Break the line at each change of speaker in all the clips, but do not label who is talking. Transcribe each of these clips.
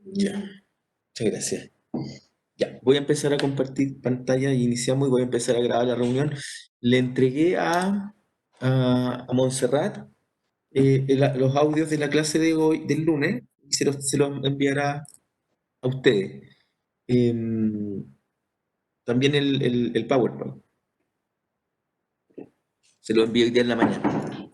Ya, muchas gracias. Ya, voy a empezar a compartir pantalla y iniciamos y voy a empezar a grabar la reunión. Le entregué a Montserrat los audios de la clase de hoy, del lunes, y se los enviará a ustedes. Em, También el PowerPoint. Se lo envío hoy día en la mañana.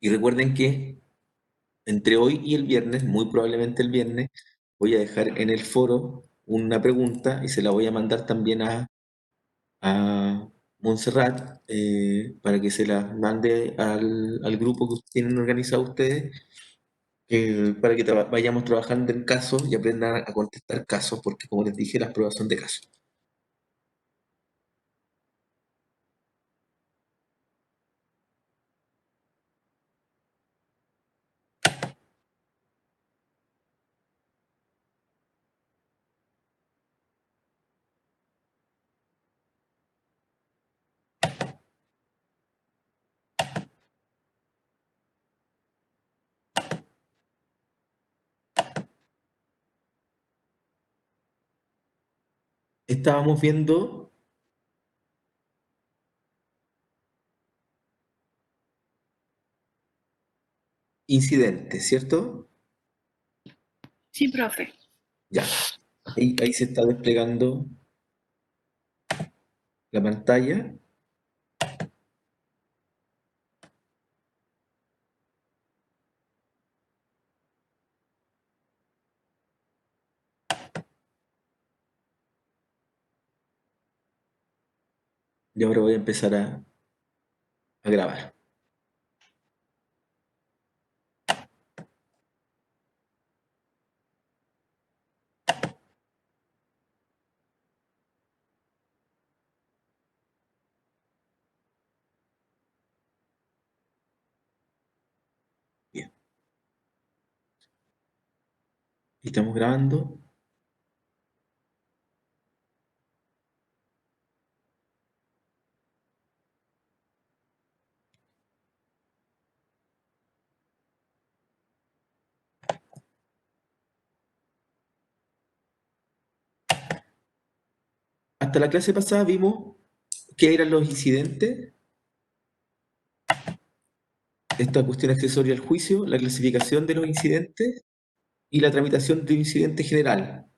Y recuerden que entre hoy y el viernes, muy probablemente el viernes, voy a dejar en el foro una pregunta y se la voy a mandar también a Montserrat para que se la mande al grupo que tienen organizado ustedes, para que vayamos trabajando en casos y aprendan a contestar casos, porque como les dije, las pruebas son de casos. Estábamos viendo incidentes, ¿cierto?
Sí, profe.
Ya. Ahí se está desplegando la pantalla. Y ahora voy a empezar a grabar. Bien. Estamos grabando. Hasta la clase pasada vimos qué eran los incidentes, esta cuestión accesoria al juicio, la clasificación de los incidentes y la tramitación de un incidente general,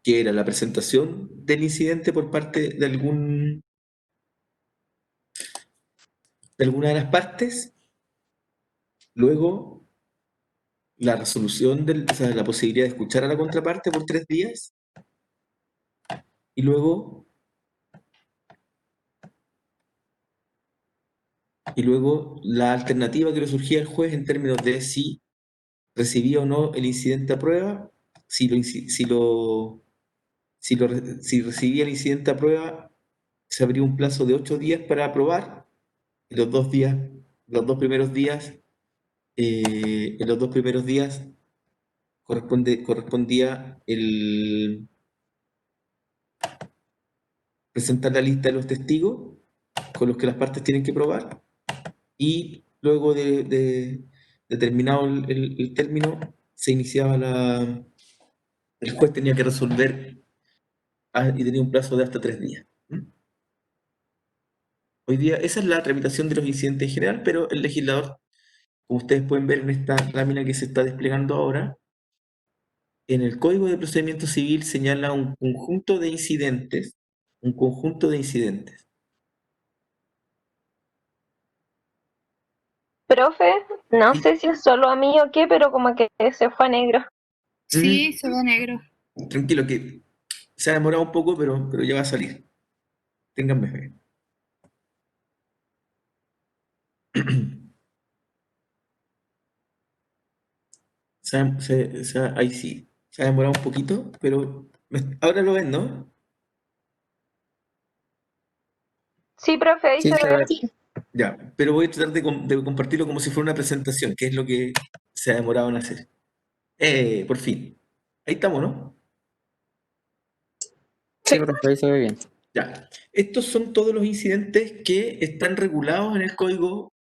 que era la presentación del incidente por parte de alguna de las partes, luego la resolución, o sea, la posibilidad de escuchar a la contraparte por 3 días, y luego la alternativa que le surgía al juez en términos de si recibía o no el incidente a prueba, si recibía el incidente a prueba, se abría un plazo de 8 días para aprobar, y los dos primeros días, en los dos primeros días correspondía presentar la lista de los testigos con los que las partes tienen que probar, y luego de terminado el término, se iniciaba el juez tenía que resolver y tenía un plazo de hasta 3 días. Hoy día, esa es la tramitación de los incidentes en general, pero el legislador, como ustedes pueden ver en esta lámina que se está desplegando ahora, en el Código de Procedimiento Civil señala un conjunto de incidentes.
Profe, no
Sí.
sé si es solo a mí o qué, pero como que se fue a negro.
Sí, se ve negro.
Tranquilo, que se ha demorado un poco, pero ya va a salir. Ténganme fe. Ahí sí, se ha demorado un poquito, pero ahora lo ven, ¿no?
Sí, profe, ahí
Sí,
se
se
ve.
ve.
Ya, pero voy a tratar de compartirlo como si fuera una presentación, que es lo que se ha demorado en hacer. Por fin. Ahí estamos, ¿no?
Sí, profe, ahí se ve bien.
Ya. Estos son todos los incidentes que están regulados en el Código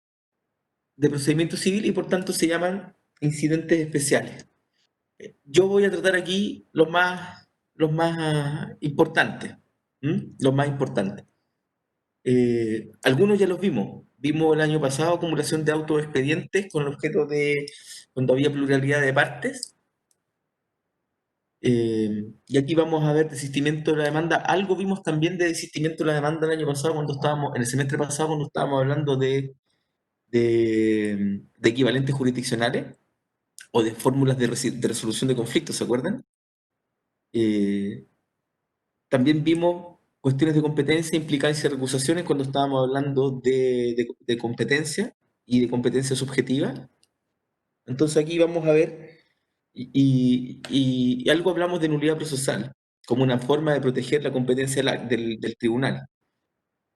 de Procedimiento Civil y por tanto se llaman incidentes especiales. Yo voy a tratar aquí los más importantes. Los más importantes. Algunos ya los vimos. Vimos el año pasado acumulación de autos expedientes con el objeto de cuando había pluralidad de partes. Y aquí vamos a ver desistimiento de la demanda. Algo vimos también de desistimiento de la demanda el año pasado cuando estábamos, en el semestre pasado cuando estábamos hablando de equivalentes jurisdiccionales o de fórmulas de resolución de conflictos, ¿se acuerdan? Eh, También vimos cuestiones de competencia, implicancia y recusaciones cuando estábamos hablando de competencia y de competencia subjetiva. Entonces aquí vamos a ver, y algo hablamos de nulidad procesal, como una forma de proteger la competencia del tribunal.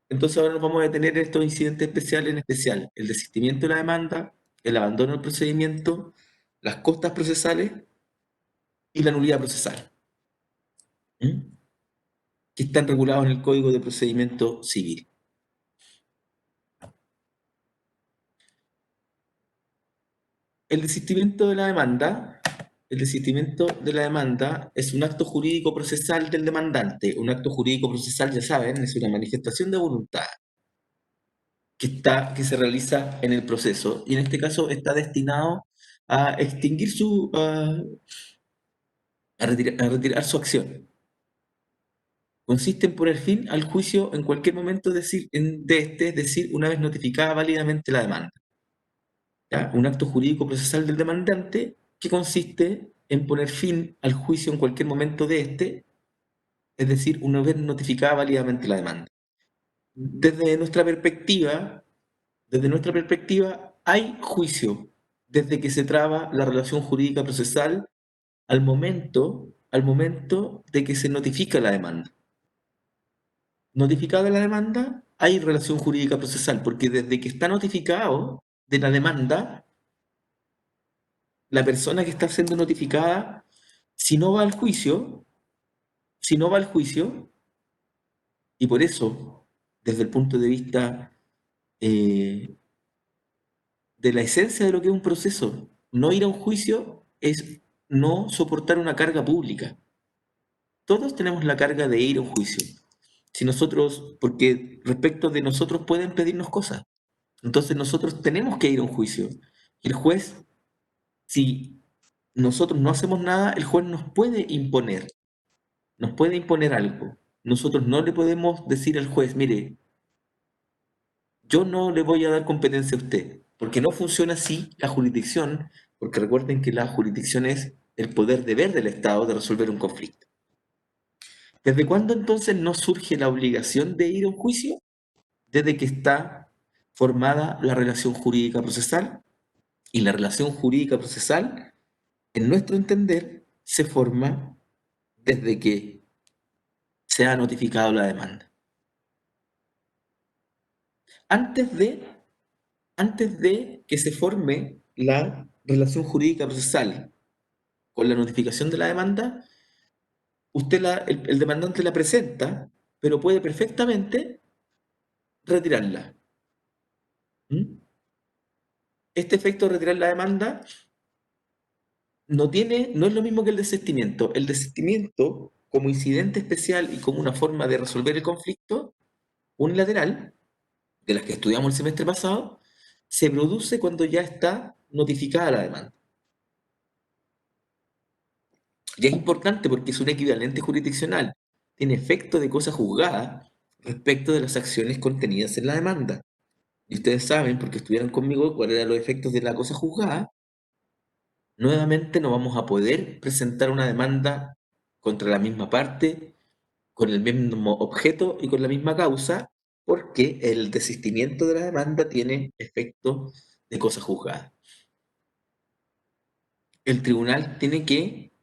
Entonces ahora nos vamos a detener en estos incidentes especiales, en especial el desistimiento de la demanda, el abandono del procedimiento, las costas procesales y la nulidad procesal. ¿Mm? Que están regulados en el Código de Procedimiento Civil. El desistimiento de la demanda, el desistimiento de la demanda es un acto jurídico procesal del demandante. Un acto jurídico procesal, ya saben, es una manifestación de voluntad que se realiza en el proceso y en este caso está destinado a extinguir a retirar su acción. Consiste en poner fin al juicio en cualquier momento de este, es decir, una vez notificada válidamente la demanda. ¿Ya? Un acto jurídico procesal del demandante que consiste en poner fin al juicio en cualquier momento de este, es decir, una vez notificada válidamente la demanda. Desde nuestra perspectiva, hay juicio desde que se traba la relación jurídica procesal al momento de que se notifica la demanda. Notificada la demanda, hay relación jurídica procesal, porque desde que está notificado de la demanda, la persona que está siendo notificada, si no va al juicio, si no va al juicio, y por eso, desde el punto de vista eh, de la esencia de lo que es un proceso, no ir a un juicio es no soportar una carga pública. Todos tenemos la carga de ir a un juicio. Si nosotros, porque respecto de nosotros pueden pedirnos cosas, entonces nosotros tenemos que ir a un juicio. El juez, si nosotros no hacemos nada, el juez nos puede imponer algo. Nosotros no le podemos decir al juez, mire, yo no le voy a dar competencia a usted, porque no funciona así la jurisdicción, porque recuerden que la jurisdicción es el poder deber del Estado de resolver un conflicto. ¿Desde cuándo entonces no surge la obligación de ir a un juicio? Desde que está formada la relación jurídica procesal, y la relación jurídica procesal, en nuestro entender, se forma desde que se ha notificado la demanda. Antes de, antes de que se forme la relación jurídica procesal con la notificación de la demanda, el demandante la presenta, pero puede perfectamente retirarla. ¿Mm? Este efecto de retirar la demanda no es lo mismo que el desistimiento. El desistimiento, como incidente especial y como una forma de resolver el conflicto unilateral, de las que estudiamos el semestre pasado, se produce cuando ya está notificada la demanda. Y es importante porque es un equivalente jurisdiccional. Tiene efecto de cosa juzgada respecto de las acciones contenidas en la demanda. Y ustedes saben, porque estudiaron conmigo, cuáles eran los efectos de la cosa juzgada. Nuevamente no vamos a poder presentar una demanda contra la misma parte, con el mismo objeto y con la misma causa, porque el desistimiento de la demanda tiene efecto de cosa juzgada. El tribunal tiene que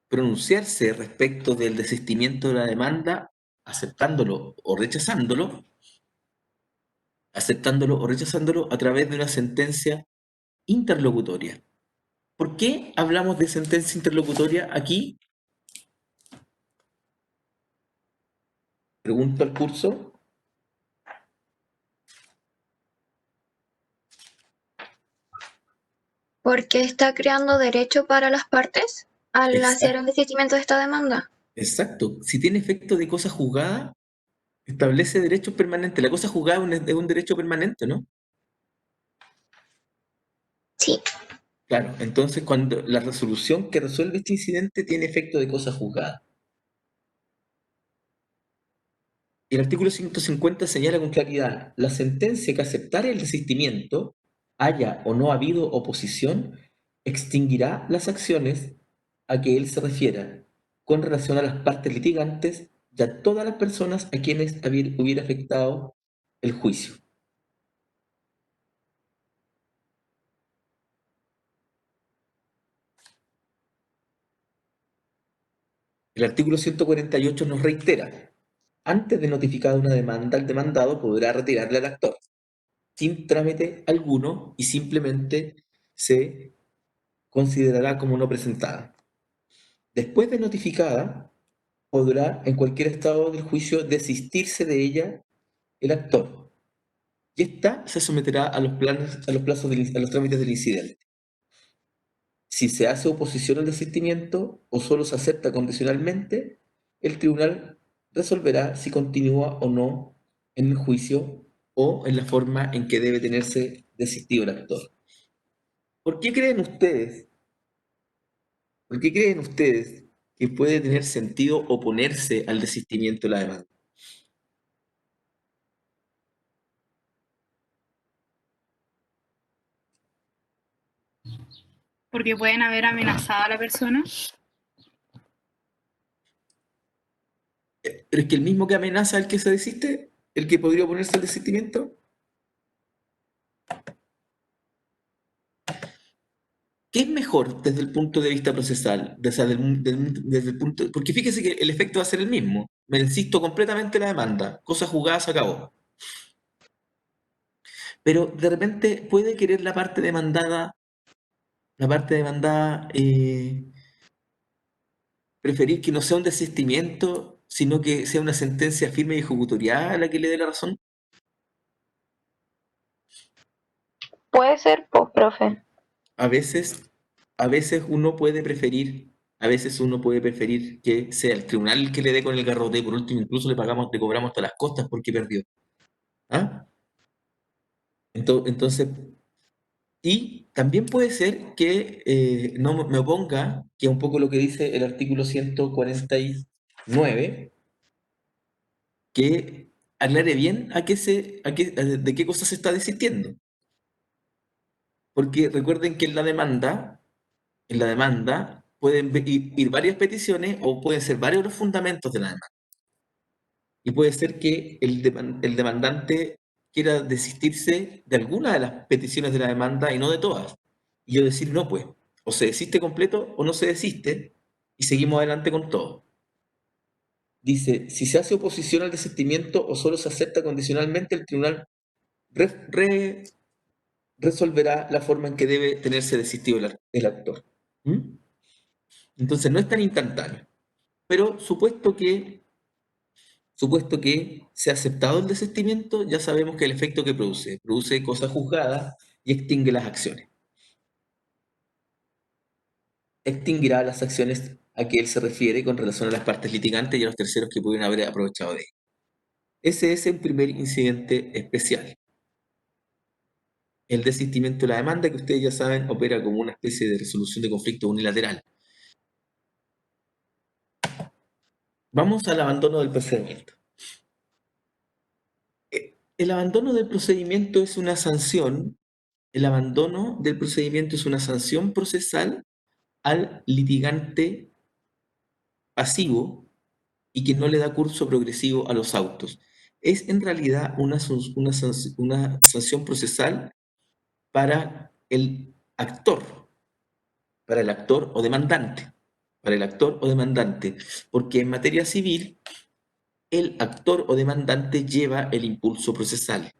pronunciarse respecto del desistimiento de la demanda, aceptándolo o rechazándolo a través de una sentencia interlocutoria. ¿Por qué hablamos de sentencia interlocutoria aquí? Pregunto al curso.
Porque está creando derecho para las partes al hacer el
Exacto.
desistimiento de esta demanda.
Exacto. Si tiene efecto de cosa juzgada, establece derechos permanentes. La cosa juzgada es un derecho permanente, ¿no?
Sí.
Claro. Entonces, cuando la resolución que resuelve este incidente tiene efecto de cosa juzgada. Y el artículo 150 señala con claridad, la sentencia que aceptare el desistimiento, haya o no habido oposición, extinguirá las acciones a que él se refiera con relación a las partes litigantes y a todas las personas a quienes hubiera afectado el juicio. El artículo 148 nos reitera, antes de notificar una demanda, el demandado podrá retirarle al actor sin trámite alguno y simplemente se considerará como no presentada. Después de notificada, podrá en cualquier estado del juicio desistirse de ella el actor y ésta se someterá a los plazos a los trámites del incidente. Si se hace oposición al desistimiento o solo se acepta condicionalmente, el tribunal resolverá si continúa o no en el juicio o en la forma en que debe tenerse desistido el actor. ¿Por qué creen ustedes ¿Por qué creen ustedes que puede tener sentido oponerse al desistimiento de la demanda?
Porque pueden haber amenazado a la persona.
Pero es que el mismo que amenaza al que se desiste, el que podría oponerse al desistimiento, ¿qué es mejor desde el punto de vista procesal? O sea, desde el punto, porque fíjese que el efecto va a ser el mismo. Me insisto completamente en la demanda. Cosa jugada se acabó. Pero de repente puede querer la parte demandada, preferir que no sea un desistimiento, sino que sea una sentencia firme y ejecutoriada la que le dé la razón.
Puede ser, pues, profe.
A veces, a veces uno puede preferir que sea el tribunal el que le dé con el garrote y por último incluso le cobramos hasta las costas porque perdió. ¿Ah? Entonces, y también puede ser que no me oponga, que es un poco lo que dice el artículo 149, que aclare bien de qué cosa se está desistiendo. Porque recuerden que en la demanda pueden ir varias peticiones o pueden ser varios los fundamentos de la demanda. Y puede ser que el demandante quiera desistirse de alguna de las peticiones de la demanda y no de todas. Y yo decir, no, pues, o se desiste completo o no se desiste y seguimos adelante con todo. Dice, si se hace oposición al desistimiento o solo se acepta condicionalmente, el tribunal re- re- resolverá la forma en que debe tenerse desistido el actor. ¿Mm? Entonces no es tan instantáneo. Pero supuesto que se ha aceptado el desistimiento, ya sabemos que el efecto que produce cosa juzgada y extingue las acciones. Extinguirá las acciones a que él se refiere con relación a las partes litigantes y a los terceros que pudieran haber aprovechado de él. Ese es el primer incidente especial. El desistimiento de la demanda, que ustedes ya saben, opera como una especie de resolución de conflicto unilateral. Vamos al abandono del procedimiento. El abandono del procedimiento es una sanción. El abandono del procedimiento es una sanción procesal al litigante pasivo y que no le da curso progresivo a los autos. Es en realidad una sanción procesal para el actor, para el actor o demandante, para el actor o demandante, porque en materia civil el actor o demandante lleva el impulso procesal.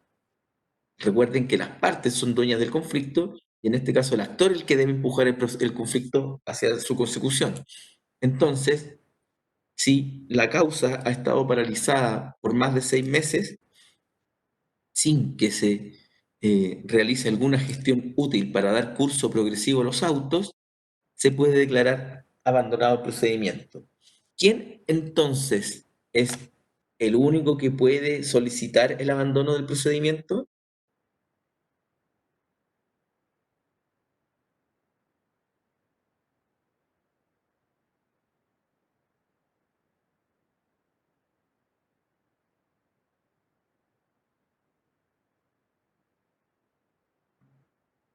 Recuerden que las partes son dueñas del conflicto y en este caso el actor es el que debe empujar el conflicto hacia su consecución. Entonces, si la causa ha estado paralizada por más de 6 meses sin que se realice alguna gestión útil para dar curso progresivo a los autos, se puede declarar abandonado el procedimiento. ¿Quién entonces es el único que puede solicitar el abandono del procedimiento?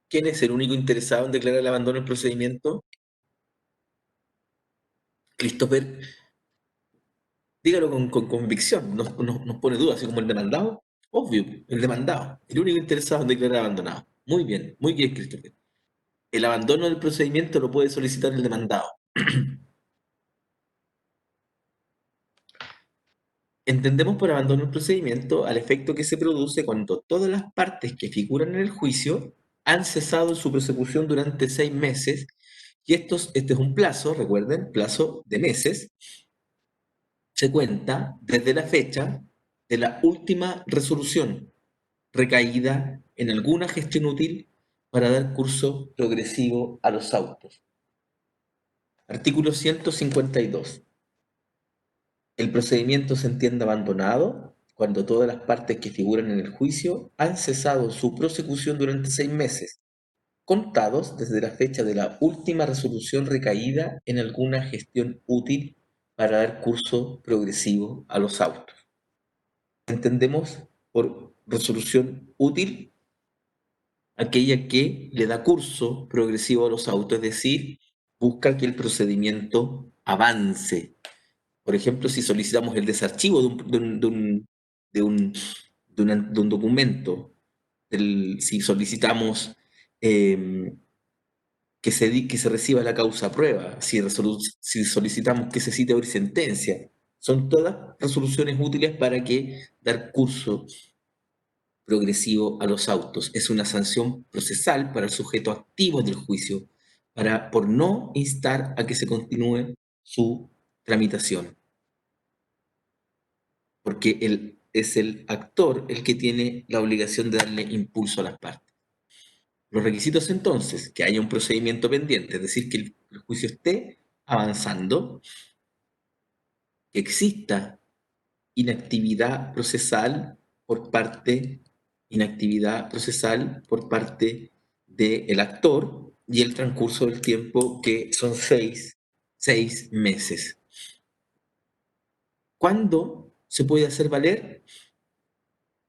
¿Quién es el único interesado en declarar el abandono del procedimiento? Christopher, dígalo con convicción, nos pone dudas, así como el demandado. Obvio, el demandado, el único interesado en declarar abandonado. Muy bien, Christopher. El abandono del procedimiento lo puede solicitar el demandado. Entendemos por abandono del procedimiento al efecto que se produce cuando todas las partes que figuran en el juicio han cesado su persecución durante 6 meses, y este es un plazo, recuerden, plazo de meses, se cuenta desde la fecha de la última resolución recaída en alguna gestión útil para dar curso progresivo a los autos. Artículo 152. El procedimiento se entiende abandonado cuando todas las partes que figuran en el juicio han cesado su prosecución durante 6 meses, contados desde la fecha de la última resolución recaída en alguna gestión útil para dar curso progresivo a los autos. Entendemos por resolución útil aquella que le da curso progresivo a los autos, es decir, busca que el procedimiento avance. Por ejemplo, si solicitamos el desarchivo de un documento, si solicitamos que se reciba la causa prueba, si solicitamos que se cite hoy sentencia, son todas resoluciones útiles para que dar curso progresivo a los autos. Es una sanción procesal para el sujeto activo del juicio, por no instar a que se continúe su tramitación. Porque él es el actor el que tiene la obligación de darle impulso a las partes. Los requisitos entonces, que haya un procedimiento pendiente, es decir, que el juicio esté avanzando, que exista inactividad procesal por parte, del actor y el transcurso del tiempo, que son 6 meses. ¿Cuándo se puede hacer valer?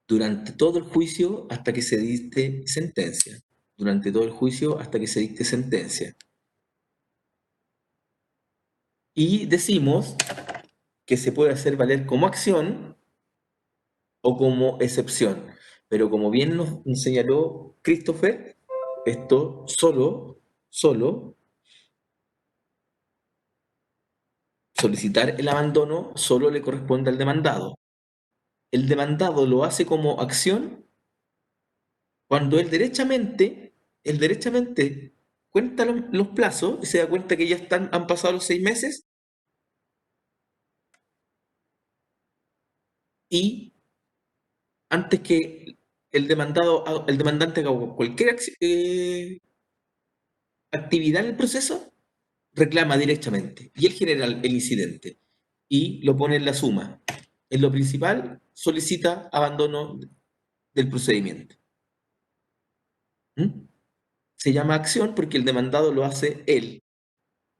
Durante todo el juicio hasta que se dicte sentencia. Durante todo el juicio hasta que se dicte sentencia. Y decimos que se puede hacer valer como acción o como excepción. Pero como bien nos señaló Christopher, esto solo solicitar el abandono solo le corresponde al demandado. El demandado lo hace como acción cuando él derechamente cuenta los plazos y se da cuenta que ya han pasado los 6 meses y antes que el demandante haga cualquier actividad en el proceso, reclama directamente y él genera el incidente y lo pone en la suma. En lo principal, solicita abandono del procedimiento. ¿Mm? Se llama acción porque el demandado lo hace él,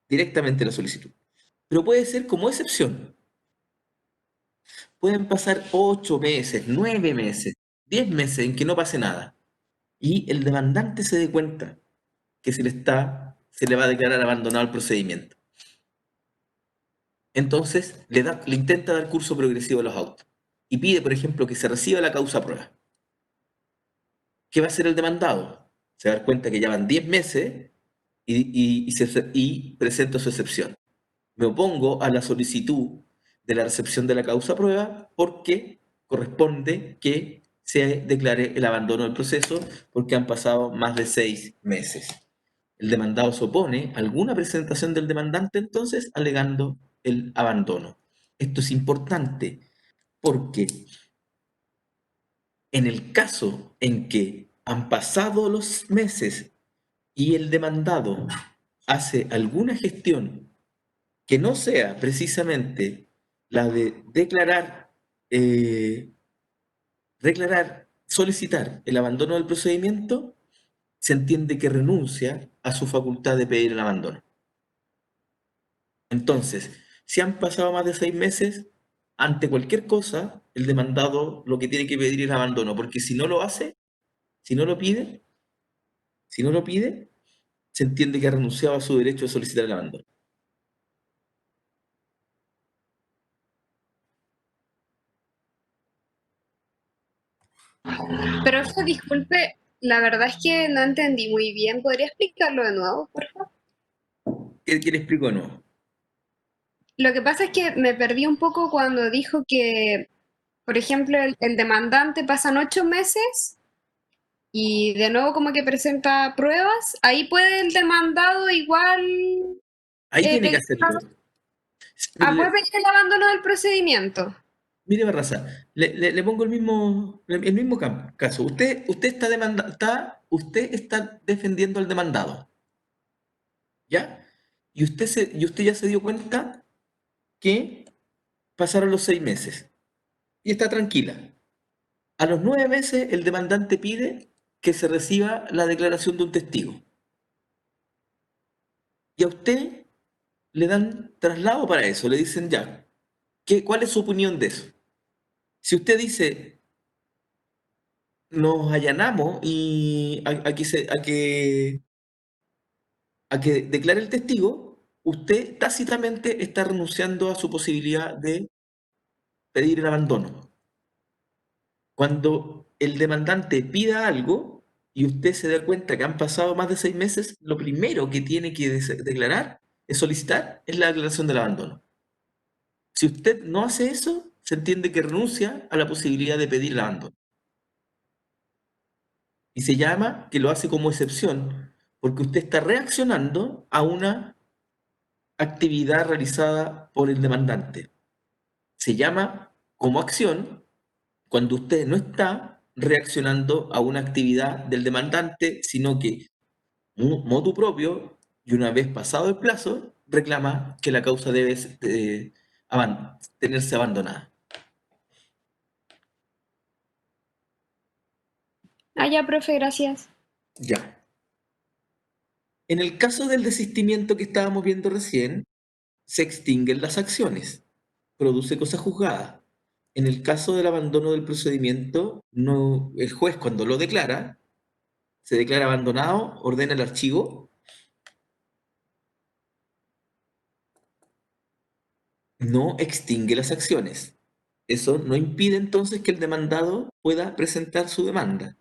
directamente la solicitud. Pero puede ser como excepción. Pueden pasar 8 meses, 9 meses, 10 meses en que no pase nada. Y el demandante se dé cuenta que se le va a declarar abandonado el procedimiento. Entonces le intenta dar curso progresivo a los autos. Y pide, por ejemplo, que se reciba la causa prueba. ¿Qué va a hacer el demandado? Se va a dar cuenta que ya van 10 meses y presenta su excepción. Me opongo a la solicitud de la recepción de la causa prueba porque corresponde que se declare el abandono del proceso porque han pasado más de 6 meses. El demandado se opone a alguna presentación del demandante entonces alegando el abandono. Esto es importante porque en el caso en que han pasado los meses y el demandado hace alguna gestión que no sea precisamente la de solicitar el abandono del procedimiento, se entiende que renuncia a su facultad de pedir el abandono. Entonces, si han pasado más de 6 meses, ante cualquier cosa, el demandado lo que tiene que pedir es el abandono, porque si no lo hace, si no lo pide, si no lo pide, se entiende que ha renunciado a su derecho de solicitar el abandono.
Profe, disculpe, la verdad es que no entendí muy bien. ¿Podría explicarlo de nuevo, por favor?
¿Qué le explico de nuevo?
Lo que pasa es que me perdí un poco cuando dijo que, por ejemplo, el demandante pasan 8 meses y de nuevo como que presenta pruebas. Ahí puede el demandado igual
Ahí tiene que
pedir,
hacerlo.
puede pedir el abandono del procedimiento.
Mire, Barraza, le pongo el mismo caso. Usted está defendiendo al demandado, ¿ya? Y usted ya se dio cuenta que pasaron los 6 meses y está tranquila. A los 9 meses, el demandante pide que se reciba la declaración de un testigo. Y a usted le dan traslado para eso, le dicen ya, ¿cuál es su opinión de eso? Si usted dice, nos allanamos y a que declare el testigo, usted tácitamente está renunciando a su posibilidad de pedir el abandono. Cuando el demandante pida algo y usted se da cuenta que han pasado más de 6 meses, lo primero que tiene que declarar, es solicitar, es la declaración del abandono. Si usted no hace eso, se entiende que renuncia a la posibilidad de pedir el abandono. Y se llama que lo hace como excepción, porque usted está reaccionando a una actividad realizada por el demandante. Se llama como acción cuando usted no está reaccionando a una actividad del demandante, sino que motu propio, y una vez pasado el plazo, reclama que la causa debe tenerse abandonada.
Ah, ya, profe, gracias.
Ya. En el caso del desistimiento que estábamos viendo recién, se extinguen las acciones, produce cosa juzgada. En el caso del abandono del procedimiento, no, el juez cuando lo declara, se declara abandonado, ordena el archivo, no extingue las acciones. Eso no impide entonces que el demandado pueda presentar su demanda.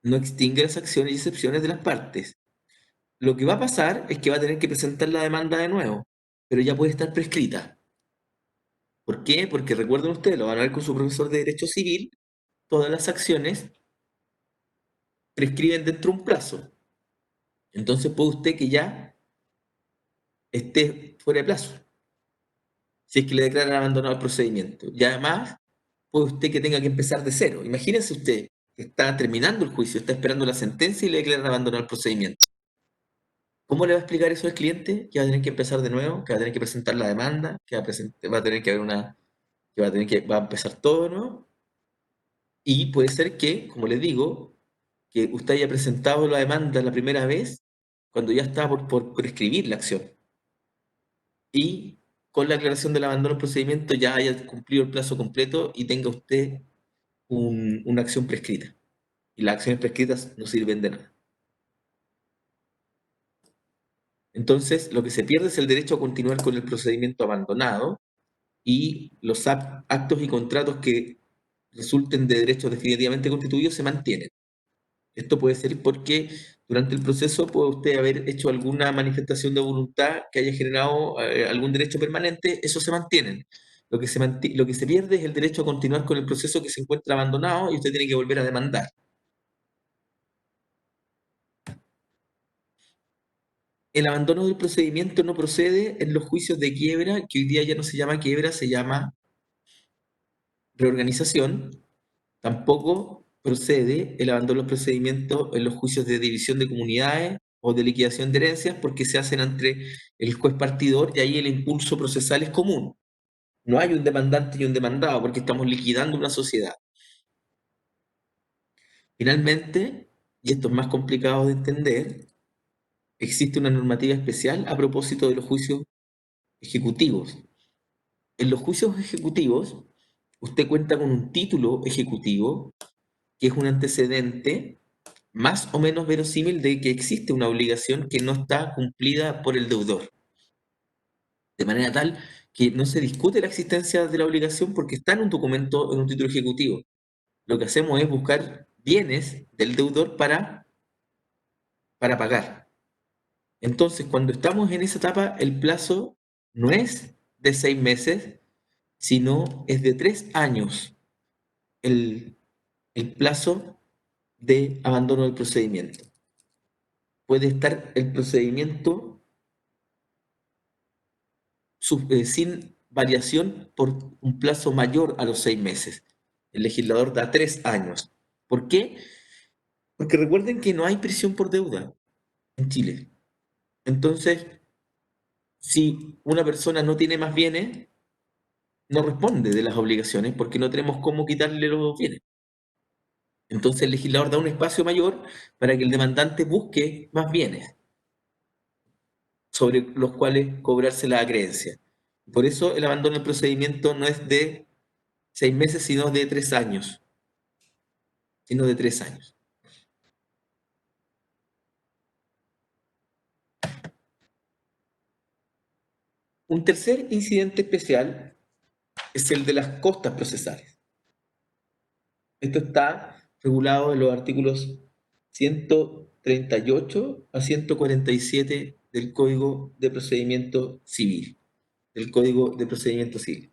No extingue las acciones y excepciones de las partes. Lo que va a pasar es que va a tener que presentar la demanda de nuevo, pero ya puede estar prescrita. ¿Por qué? Porque recuerden ustedes, lo van a ver con su profesor de Derecho Civil, todas las acciones prescriben dentro de un plazo. Entonces puede usted que ya esté fuera de plazo, si es que le declaran abandonado el procedimiento. Y además, puede usted que tenga que empezar de cero. Imagínense usted que está terminando el juicio, está esperando la sentencia y le declaran abandonado el procedimiento. ¿Cómo le va a explicar eso al cliente? Que va a tener que empezar de nuevo, que va a tener que presentar la demanda, que va a tener que haber va a empezar todo de nuevo. Y puede ser que, como les digo, que usted haya presentado la demanda la primera vez cuando ya está por prescribir la acción. Y con la aclaración del abandono del procedimiento ya haya cumplido el plazo completo y tenga usted una acción prescrita. Y las acciones prescritas no sirven de nada. Entonces, lo que se pierde es el derecho a continuar con el procedimiento abandonado y los actos y contratos que resulten de derechos definitivamente constituidos se mantienen. Esto puede ser porque durante el proceso puede usted haber hecho alguna manifestación de voluntad que haya generado algún derecho permanente, eso se mantiene. Lo que se pierde es el derecho a continuar con el proceso que se encuentra abandonado y usted tiene que volver a demandar. el abandono del procedimiento no procede en los juicios de quiebra, que hoy día ya no se llama quiebra, se llama reorganización. Tampoco procede el abandono del procedimiento en los juicios de división de comunidades o de liquidación de herencias, porque se hacen entre el juez partidor y ahí el impulso procesal es común. No hay un demandante y un demandado porque estamos liquidando una sociedad. Finalmente, y esto es más complicado de entender, existe una normativa especial a propósito de los juicios ejecutivos. En los juicios ejecutivos, usted cuenta con un título ejecutivo que es un antecedente más o menos verosímil de que existe una obligación que no está cumplida por el deudor. De manera tal que no se discute la existencia de la obligación porque está en un documento, en un título ejecutivo. Lo que hacemos es buscar bienes del deudor para pagar. Entonces, cuando estamos en esa etapa, el plazo no es de 6 meses, sino es de 3 años el plazo de abandono del procedimiento. Puede estar el procedimiento sin variación por un plazo mayor a los 6 meses. El legislador da 3 años. ¿Por qué? Porque recuerden que no hay prisión por deuda en Chile. Entonces, si una persona no tiene más bienes, no responde de las obligaciones porque no tenemos cómo quitarle los bienes. Entonces el legislador da un espacio mayor para que el demandante busque más bienes sobre los cuales cobrarse la acreencia. Por eso el abandono del procedimiento no es de 6 meses, sino de 3 años. Sino de 3 años. Un tercer incidente especial es el de las costas procesales. Esto está regulado en los artículos 138 a 147 del Código de Procedimiento Civil. Del Código de Procedimiento Civil.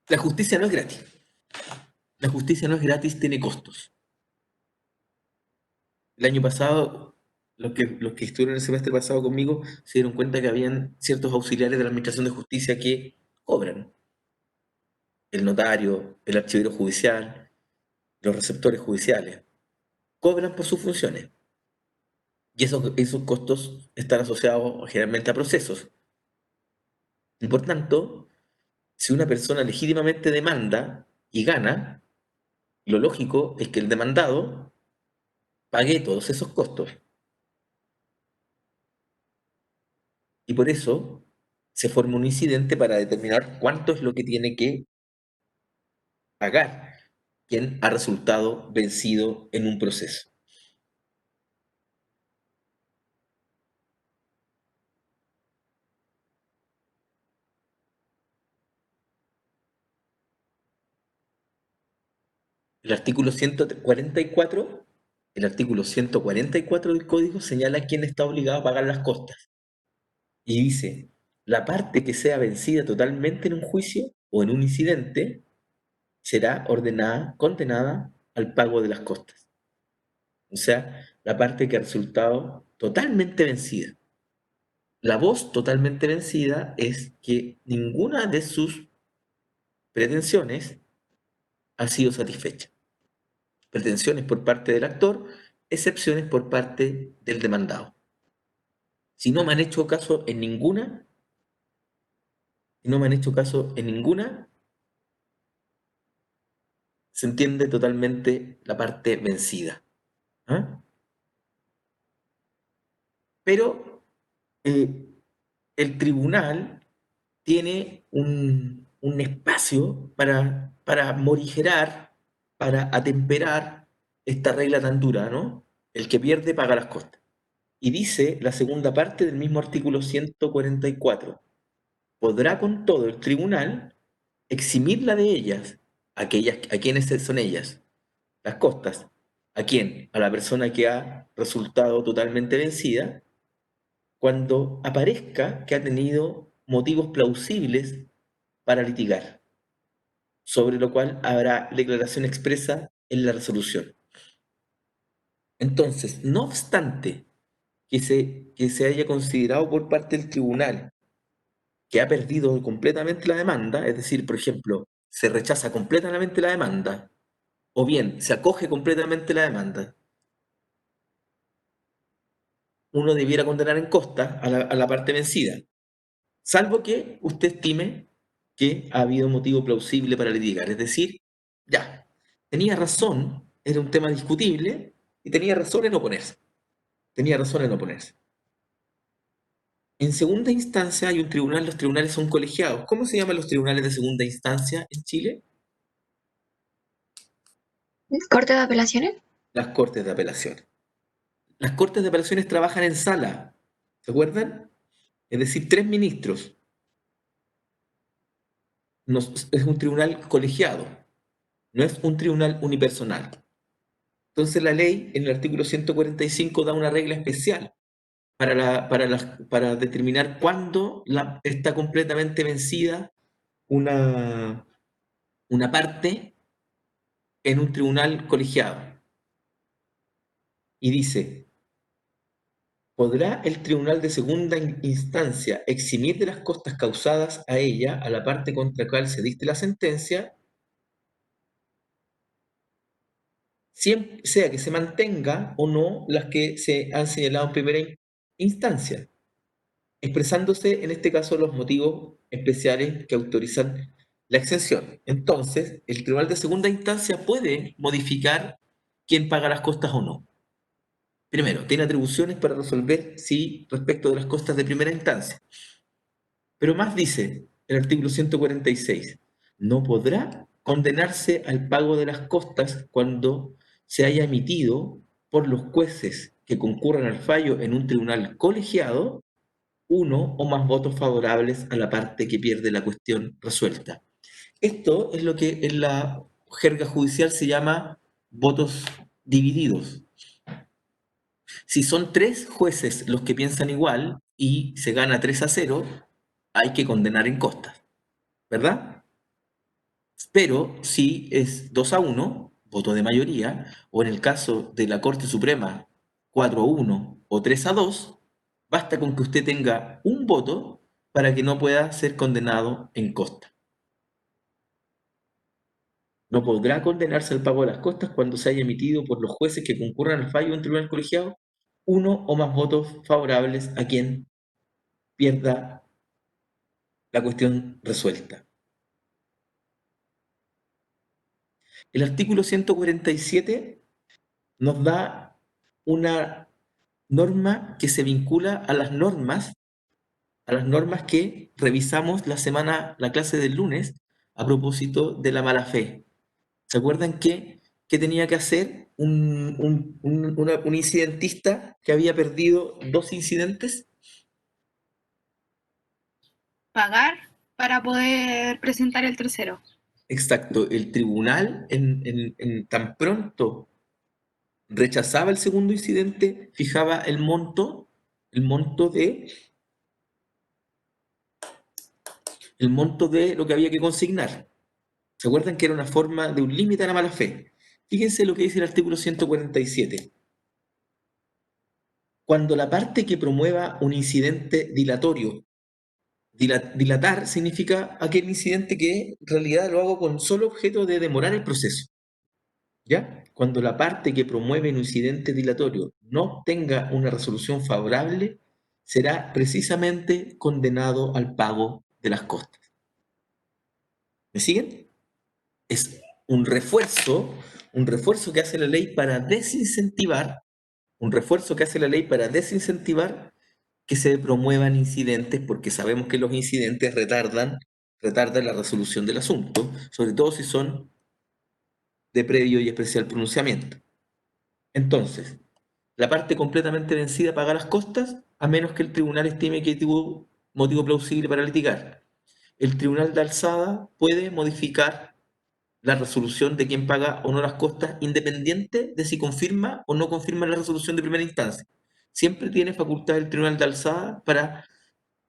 La justicia no es gratis. La justicia no es gratis, tiene costos. El año pasado, los que estuvieron el semestre pasado conmigo se dieron cuenta que habían ciertos auxiliares de la Administración de Justicia que cobran. El notario, el archivero judicial, los receptores judiciales, cobran por sus funciones. Y esos costos están asociados generalmente a procesos. Y por tanto, si una persona legítimamente demanda y gana, lo lógico es que el demandado pague todos esos costos. Y por eso se forma un incidente para determinar cuánto es lo que tiene que pagar quien ha resultado vencido en un proceso. El artículo 144, el artículo 144 del Código señala quién está obligado a pagar las costas. Y dice, la parte que sea vencida totalmente en un juicio o en un incidente será condenada al pago de las costas. O sea, la parte que ha resultado totalmente vencida. La voz totalmente vencida es que ninguna de sus pretensiones ha sido satisfecha. Pretensiones por parte del actor, excepciones por parte del demandado. Si no me han hecho caso en ninguna, se entiende totalmente la parte vencida. ¿Ah? Pero el tribunal tiene un espacio para morigerar, para atemperar esta regla tan dura, ¿no? El que pierde paga las costas. Y dice la segunda parte del mismo artículo 144, podrá con todo el tribunal eximirla de ellas. ¿A quiénes son ellas? Las costas. ¿A quién? A la persona que ha resultado totalmente vencida, cuando aparezca que ha tenido motivos plausibles para litigar, sobre lo cual habrá declaración expresa en la resolución. Entonces, no obstante que se haya considerado por parte del tribunal que ha perdido completamente la demanda, es decir, por ejemplo, se rechaza completamente la demanda, o bien se acoge completamente la demanda, uno debiera condenar en costa a la parte vencida, salvo que usted estime que ha habido motivo plausible para litigar. Es decir, ya, tenía razón, era un tema discutible, y tenía razón en oponerse. Tenía razón en oponerse. En segunda instancia hay un tribunal, los tribunales son colegiados. ¿Cómo se llaman los tribunales de segunda instancia en Chile?
¿Corte de apelaciones?
Las cortes de apelación. Las cortes de apelaciones trabajan en sala, ¿se acuerdan? Es decir, 3 ministros. Es un tribunal colegiado, no es un tribunal unipersonal. Entonces la ley en el artículo 145 da una regla especial para determinar cuándo está completamente vencida una, una parte en un tribunal colegiado. Y dice, ¿podrá el tribunal de segunda instancia eximir de las costas causadas a ella, a la parte contra la cual se dicte la sentencia, sea que se mantenga o no las que se han señalado en primera instancia, expresándose en este caso los motivos especiales que autorizan la exención? Entonces, el tribunal de segunda instancia puede modificar quién paga las costas o no. Primero, tiene atribuciones para resolver si respecto de las costas de primera instancia. Pero más dice el artículo 146, no podrá condenarse al pago de las costas cuando se haya emitido por los jueces que concurran al fallo en un tribunal colegiado uno o más votos favorables a la parte que pierde la cuestión resuelta. Esto es lo que en la jerga judicial se llama votos divididos. Si son 3 jueces los que piensan igual y se gana 3-0, hay que condenar en costas, ¿verdad? Pero si es 2-1, voto de mayoría, o en el caso de la Corte Suprema 4-1 o 3-2, basta con que usted tenga un voto para que no pueda ser condenado en costa. No podrá condenarse al pago de las costas cuando se haya emitido por los jueces que concurran al fallo en tribunal colegiado uno o más votos favorables a quien pierda la cuestión resuelta. El artículo 147 nos da una norma que se vincula a las normas que revisamos la clase del lunes a propósito de la mala fe. ¿Se acuerdan qué tenía que hacer un incidentista que había perdido 2 incidentes?
Pagar para poder presentar el tercero.
Exacto, el tribunal en tan pronto rechazaba el segundo incidente, fijaba el monto de lo que había que consignar. ¿Se acuerdan que era una forma de un límite a la mala fe? Fíjense lo que dice el artículo 147. Cuando la parte que promueva un incidente dilatorio, dilatar significa aquel incidente que en realidad lo hago con solo objeto de demorar el proceso. ¿Ya? Cuando la parte que promueve un incidente dilatorio no obtenga una resolución favorable, será precisamente condenado al pago de las costas. ¿Me siguen? Es un refuerzo que hace la ley para desincentivar, que se promuevan incidentes, porque sabemos que los incidentes retardan la resolución del asunto, sobre todo si son de previo y especial pronunciamiento. Entonces, la parte completamente vencida paga las costas, a menos que el tribunal estime que tuvo motivo plausible para litigar. El tribunal de alzada puede modificar la resolución de quién paga o no las costas, independiente de si confirma o no confirma la resolución de primera instancia. Siempre tiene facultad el tribunal de alzada para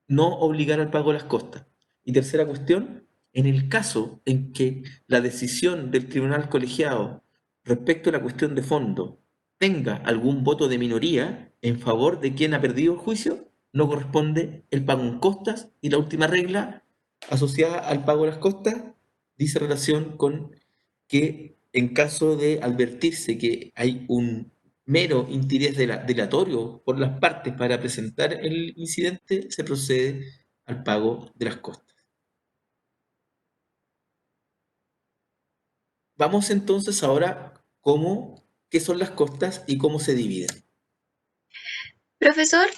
no obligar al pago de las costas. Y tercera cuestión, en el caso en que la decisión del tribunal colegiado respecto a la cuestión de fondo tenga algún voto de minoría en favor de quien ha perdido el juicio, no corresponde el pago en costas. Y la última regla asociada al pago de las costas dice relación con que en caso de advertirse que hay un mero interés dilatorio por las partes para presentar el incidente, se procede al pago de las costas. Vamos entonces ahora qué son las costas y cómo se dividen.
Profesor,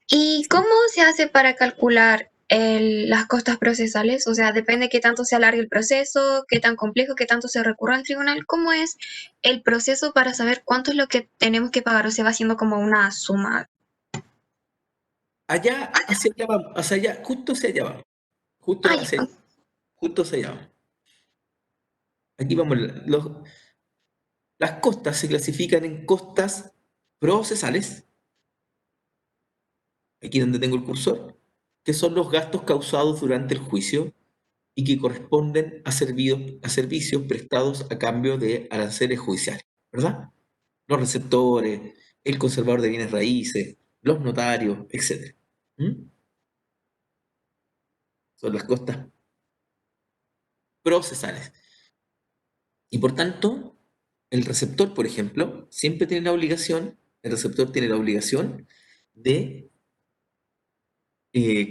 ¿y cómo se hace para calcular las costas procesales? O sea, depende qué tanto se alargue el proceso, qué tan complejo, qué tanto se recurra al tribunal. ¿Cómo es el proceso para saber cuánto es lo que tenemos que pagar? ¿O se va haciendo como una suma?
Allá, hacia allá vamos, hacia allá, justo hacia allá vamos,
Ah, ya.
justo hacia allá vamos. Aquí vamos, las costas se clasifican en costas procesales, aquí donde tengo el cursor, que son los gastos causados durante el juicio y que corresponden a servicios prestados a cambio de aranceles judiciales, ¿verdad? Los receptores, el conservador de bienes raíces, los notarios, etc. Son las costas procesales. Y por tanto, el receptor, por ejemplo, siempre tiene la obligación, el receptor tiene la obligación de,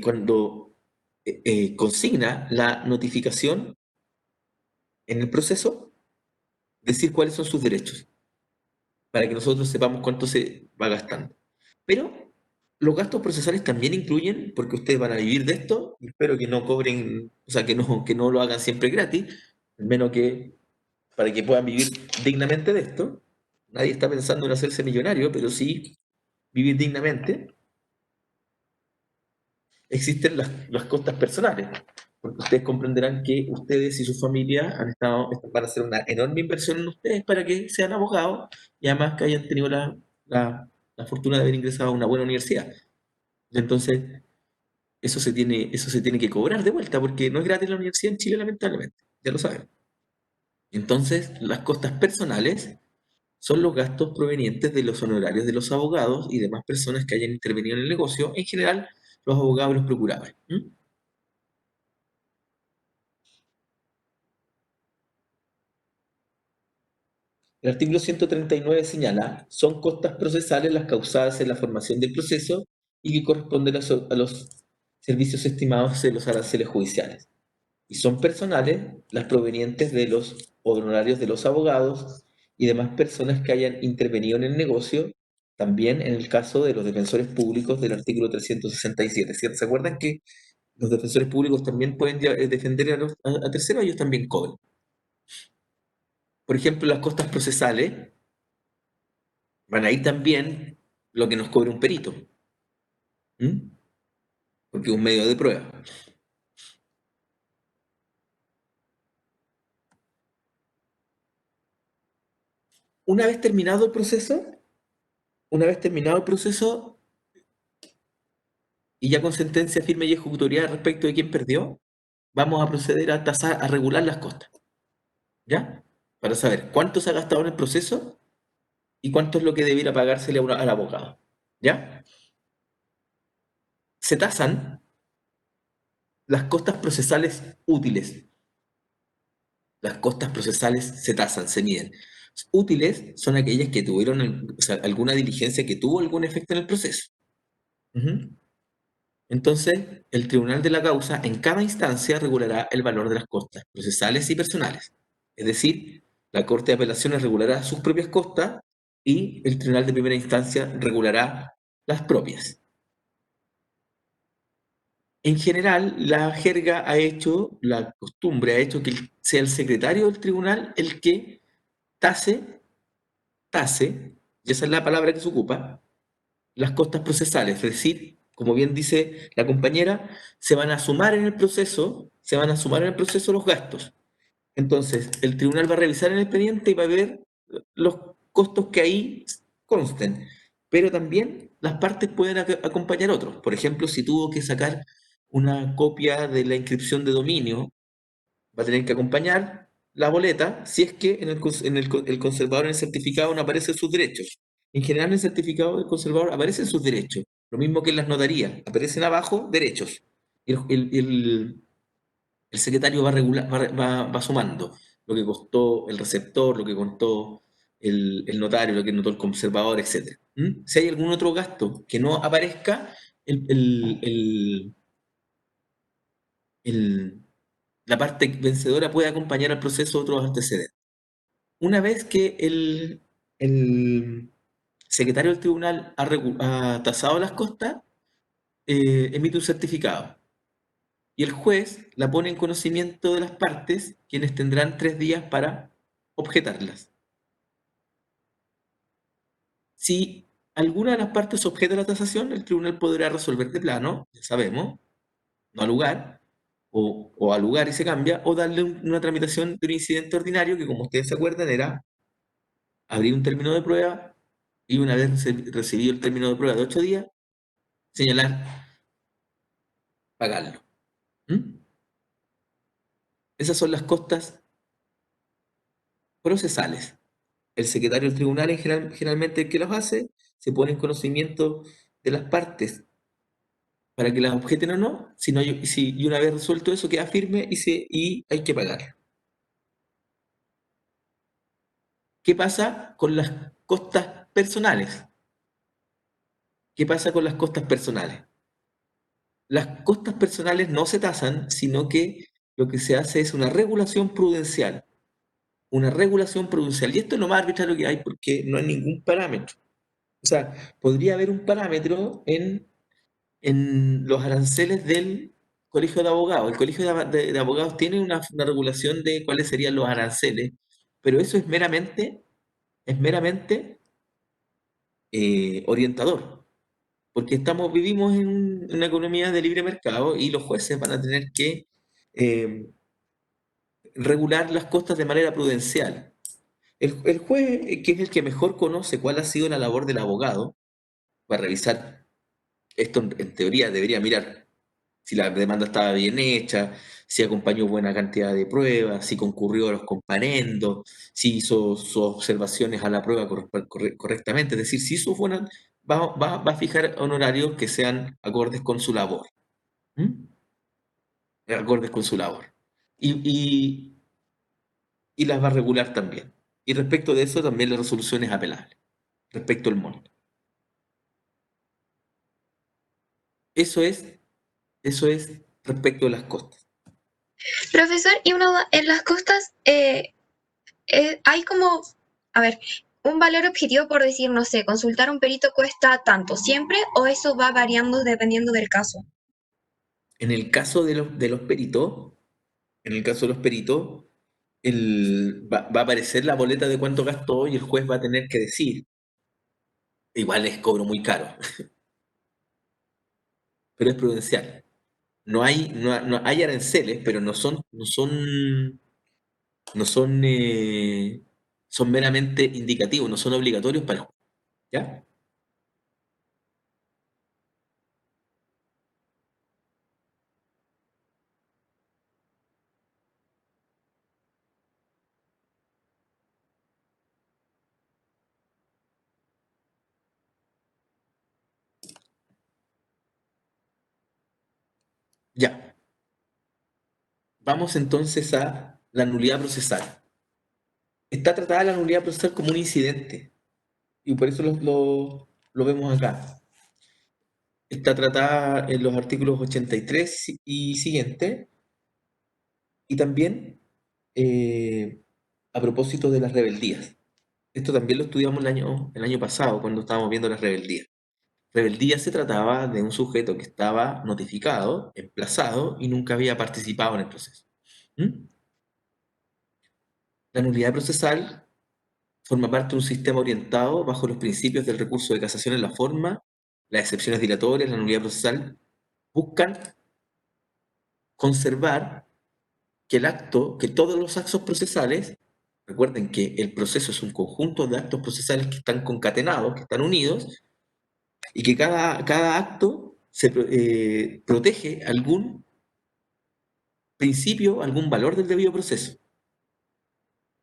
cuando consigna la notificación en el proceso, decir cuáles son sus derechos, para que nosotros sepamos cuánto se va gastando. Pero los gastos procesales también incluyen, porque ustedes van a vivir de esto, y espero que no cobren, o sea, que no lo hagan siempre gratis, al menos que para que puedan vivir dignamente de esto. Nadie está pensando en hacerse millonario, pero sí vivir dignamente. Existen las costas personales, porque ustedes comprenderán que ustedes y su familia van a hacer una enorme inversión en ustedes para que sean abogados y además que hayan tenido la fortuna de haber ingresado a una buena universidad. Entonces, eso se tiene que cobrar de vuelta, porque no es gratis la universidad en Chile, lamentablemente, ya lo saben. Entonces, las costas personales son los gastos provenientes de los honorarios de los abogados y demás personas que hayan intervenido en el negocio, en general los abogados y los procuradores. El artículo 139 señala, son costas procesales las causadas en la formación del proceso y que corresponden a los servicios estimados de los aranceles judiciales. Y son personales las provenientes de los honorarios de los abogados y demás personas que hayan intervenido en el negocio, también en el caso de los defensores públicos del artículo 367. ¿Cierto? ¿Se acuerdan que los defensores públicos también pueden defender a terceros? Ellos también cobran. Por ejemplo, las costas procesales van a ir también lo que nos cobre un perito, porque es un medio de prueba. Una vez terminado el proceso, y ya con sentencia firme y ejecutoriada respecto de quién perdió, vamos a proceder a tasar, a regular las costas, ¿ya? Para saber cuánto se ha gastado en el proceso y cuánto es lo que debiera pagársele al abogado, ¿ya? Se tasan las costas procesales útiles. Las costas procesales se tasan, se miden. Útiles son aquellas que tuvieron, o sea, alguna diligencia que tuvo algún efecto en el proceso. Entonces, el tribunal de la causa en cada instancia regulará el valor de las costas procesales y personales. Es decir, la Corte de Apelaciones regulará sus propias costas y el tribunal de primera instancia regulará las propias. En general, la jerga la costumbre ha hecho que sea el secretario del tribunal el que tase, y esa es la palabra que se ocupa, las costas procesales, es decir, como bien dice la compañera, se van a sumar en el proceso los gastos. Entonces, el tribunal va a revisar el expediente y va a ver los costos que ahí consten, pero también las partes pueden acompañar otros. Por ejemplo, si tuvo que sacar una copia de la inscripción de dominio, va a tener que acompañar la boleta si es que el conservador en el certificado no aparecen sus derechos. En general, en el certificado del conservador aparecen sus derechos, lo mismo que en las notarías, aparecen abajo derechos. Y el secretario va sumando lo que costó el receptor, lo que costó el notario, lo que notó el conservador, etc. Si hay algún otro gasto que no aparezca, el, el- el- el- la parte vencedora puede acompañar al proceso otros antecedentes. Una vez que el secretario del tribunal ha tasado las costas, emite un certificado. Y el juez la pone en conocimiento de las partes, quienes tendrán 3 días para objetarlas. Si alguna de las partes objeta la tasación, el tribunal podrá resolver de plano, ya sabemos, no al lugar, o al lugar y se cambia, o darle una tramitación de un incidente ordinario que, como ustedes se acuerdan, era abrir un término de prueba y una vez recibido el término de prueba de 8 días, señalar, pagarlo. ¿Mm? Esas son las costas procesales. El secretario del tribunal generalmente el que los hace, se pone en conocimiento de las partes para que las objeten o no, y una vez resuelto eso queda firme y hay que pagar. ¿Qué pasa con las costas personales? ¿Qué pasa con las costas personales? Las costas personales no se tasan, sino que lo que se hace es una regulación prudencial. Una regulación prudencial. Y esto es lo más arbitrario que hay porque no hay ningún parámetro. O sea, podría haber un parámetro en los aranceles del Colegio de Abogados. El Colegio de Abogados tiene una regulación de cuáles serían los aranceles, pero eso es meramente orientador, porque vivimos en una economía de libre mercado y los jueces van a tener que eh, regular las costas de manera prudencial. El juez, que es el que mejor conoce cuál ha sido la labor del abogado, va a revisar esto en teoría, debería mirar si la demanda estaba bien hecha, si acompañó buena cantidad de pruebas, si concurrió a los comparendos, si hizo sus observaciones a la prueba correctamente. Es decir, si hizo va a fijar honorarios que sean acordes con su labor. ¿Mm? Acordes con su labor. Y, y- y las va a regular también. Y respecto de eso, también la resolución es apelable, respecto al monto. Eso es, eso es respecto de las costas.
Profesor, y una duda, en las costas hay como, a ver, un valor objetivo por decir, no sé, consultar a un perito cuesta tanto siempre o eso va variando dependiendo del caso.
En el caso de los peritos, en el caso de los peritos, va a aparecer la boleta de cuánto gastó y el juez va a tener que decir, igual les cobro muy caro, pero es prudencial. No hay aranceles, pero son meramente indicativos, no son obligatorios para el juez. ¿Ya? Ya. Vamos entonces a la nulidad procesal. Está tratada la nulidad procesal como un incidente y por eso lo vemos acá. Está tratada en los artículos 83 y siguiente, y también a propósito de las rebeldías. Esto también lo estudiamos el año pasado cuando estábamos viendo las rebeldías. Rebeldía se trataba de un sujeto que estaba notificado, emplazado y nunca había participado en el proceso. ¿Mm? La nulidad procesal forma parte de un sistema orientado bajo los principios del recurso de casación en la forma, las excepciones dilatorias, la nulidad procesal, buscan conservar que todos los actos procesales, recuerden que el proceso es un conjunto de actos procesales que están concatenados, que están unidos, y que cada acto protege algún principio, algún valor del debido proceso.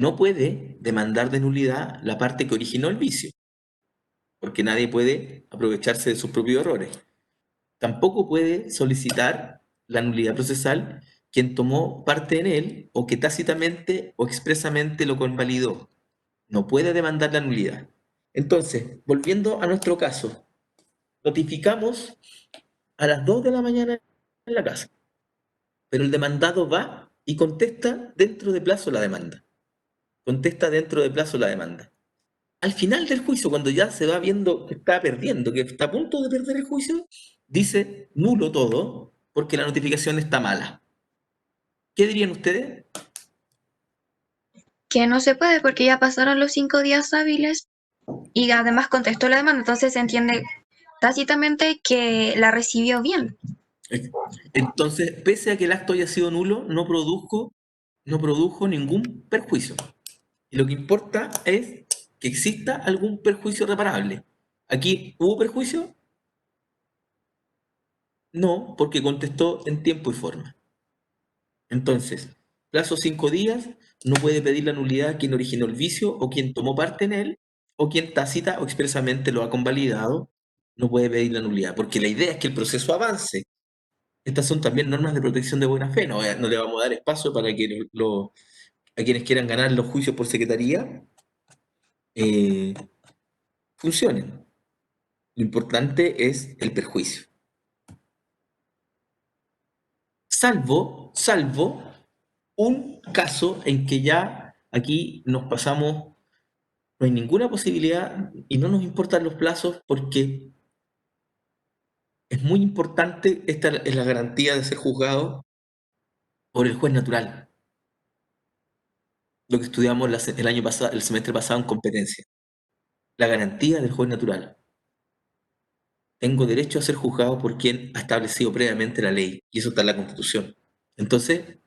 no puede demandar de nulidad la parte que originó el vicio, porque nadie puede aprovecharse de sus propios errores. Tampoco puede solicitar la nulidad procesal quien tomó parte en él o que tácitamente o expresamente lo convalidó. No puede demandar la nulidad. Entonces, volviendo a nuestro caso, notificamos a las 2 de la mañana en la casa, pero el demandado va y contesta dentro de plazo la demanda. Contesta dentro de plazo la demanda. Al final del juicio, cuando ya se va viendo que está perdiendo, que está a punto de perder el juicio, dice nulo todo porque la notificación está mala. ¿Qué dirían ustedes?
Que no se puede porque ya pasaron los 5 días hábiles y además contestó la demanda, entonces se entiende tácitamente que la recibió bien.
Entonces, pese a que el acto haya sido nulo, no produjo ningún perjuicio. Y lo que importa es que exista algún perjuicio reparable. ¿Aquí hubo perjuicio? No, porque contestó en tiempo y forma. Entonces, plazo 5 días, no puede pedir la nulidad quien originó el vicio o quien tomó parte en él, o quien tácita o expresamente lo ha convalidado, no puede pedir la nulidad, porque la idea es que el proceso avance. Estas son también normas de protección de buena fe, no le vamos a dar espacio para que a quienes quieran ganar los juicios por secretaría eh, funcionen. Lo importante es el perjuicio. Salvo un caso en que ya aquí nos pasamos, no hay ninguna posibilidad y no nos importan los plazos porque es muy importante, esta es la garantía de ser juzgado por el juez natural, lo que estudiamos el año pasado, el semestre pasado en competencia. La garantía del juez natural. Tengo derecho a ser juzgado por quien ha establecido previamente la ley, y eso está en la Constitución. Entonces,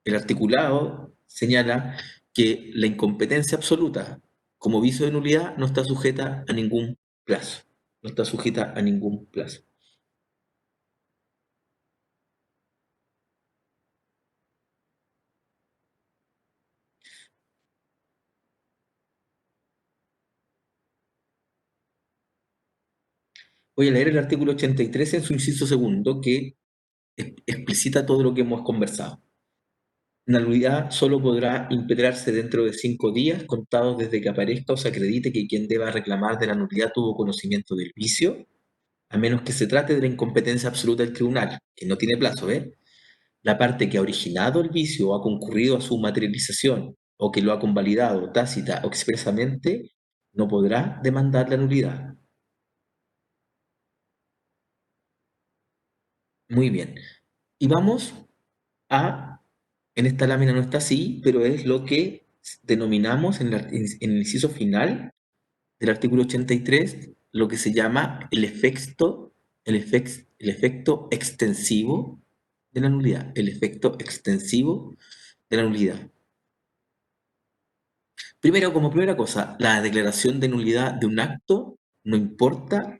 el articulado señala que la incompetencia absoluta como vicio de nulidad no está sujeta a ningún plazo. No está sujeta a ningún plazo. Voy a leer el artículo 83 en su inciso segundo, que explicita todo lo que hemos conversado. La nulidad solo podrá impetrarse dentro de 5 días, contados desde que aparezca o se acredite que quien deba reclamar de la nulidad tuvo conocimiento del vicio, a menos que se trate de la incompetencia absoluta del tribunal, que no tiene plazo, ¿eh? La parte que ha originado el vicio o ha concurrido a su materialización o que lo ha convalidado tácita o expresamente, no podrá demandar la nulidad. Muy bien. Y vamos en esta lámina no está así, pero es lo que denominamos en el inciso final del artículo 83, lo que se llama el efecto extensivo de la nulidad. El efecto extensivo de la nulidad. Primero, como primera cosa, la declaración de nulidad de un acto no importa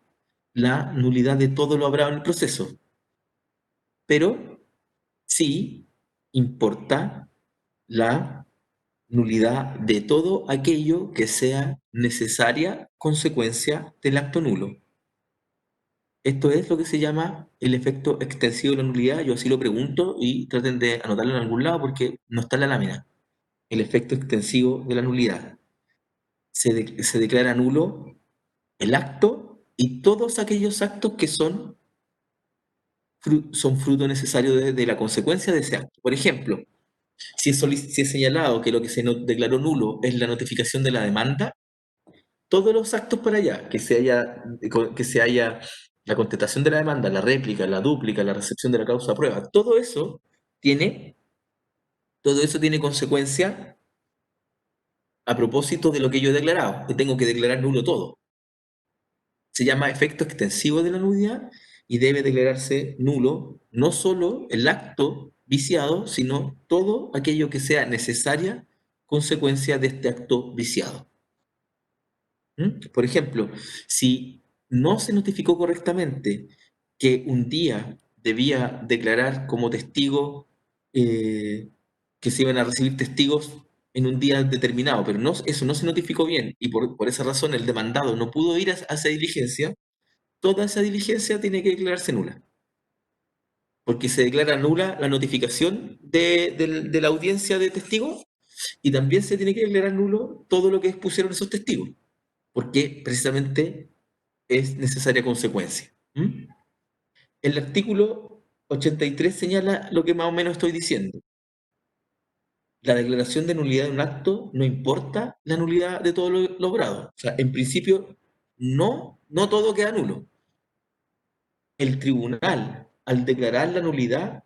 la nulidad de todo lo habrá en el proceso, pero sí importa la nulidad de todo aquello que sea necesaria consecuencia del acto nulo. Esto es lo que se llama el efecto extensivo de la nulidad. Yo así lo pregunto y traten de anotarlo en algún lado porque no está en la lámina. El efecto extensivo de la nulidad. Se declara nulo el acto y todos aquellos actos que son fruto necesario de la consecuencia de ese acto. Por ejemplo, si es señalado que lo que se declaró nulo es la notificación de la demanda, todos los actos para allá, que se haya la contestación de la demanda, la réplica, la dúplica, la recepción de la causa a prueba, tiene, todo eso tiene consecuencia a propósito de lo que yo he declarado, que tengo que declarar nulo todo. Se llama efecto extensivo de la nulidad y debe declararse nulo no solo el acto viciado, sino todo aquello que sea necesaria consecuencia de este acto viciado. Por ejemplo, si no se notificó correctamente que un día debía declarar como testigo, que se iban a recibir testigos en un día determinado, pero no, eso no se notificó bien y por esa razón el demandado no pudo ir a esa diligencia, toda esa diligencia tiene que declararse nula. Porque se declara nula la notificación de la audiencia de testigos y también se tiene que declarar nulo todo lo que expusieron esos testigos, porque precisamente es necesaria consecuencia. ¿Mm? El artículo 83 señala lo que más o menos estoy diciendo. La declaración de nulidad de un acto no importa la nulidad de todo lo logrado. O sea, en principio, no todo queda nulo. El tribunal, al declarar la nulidad,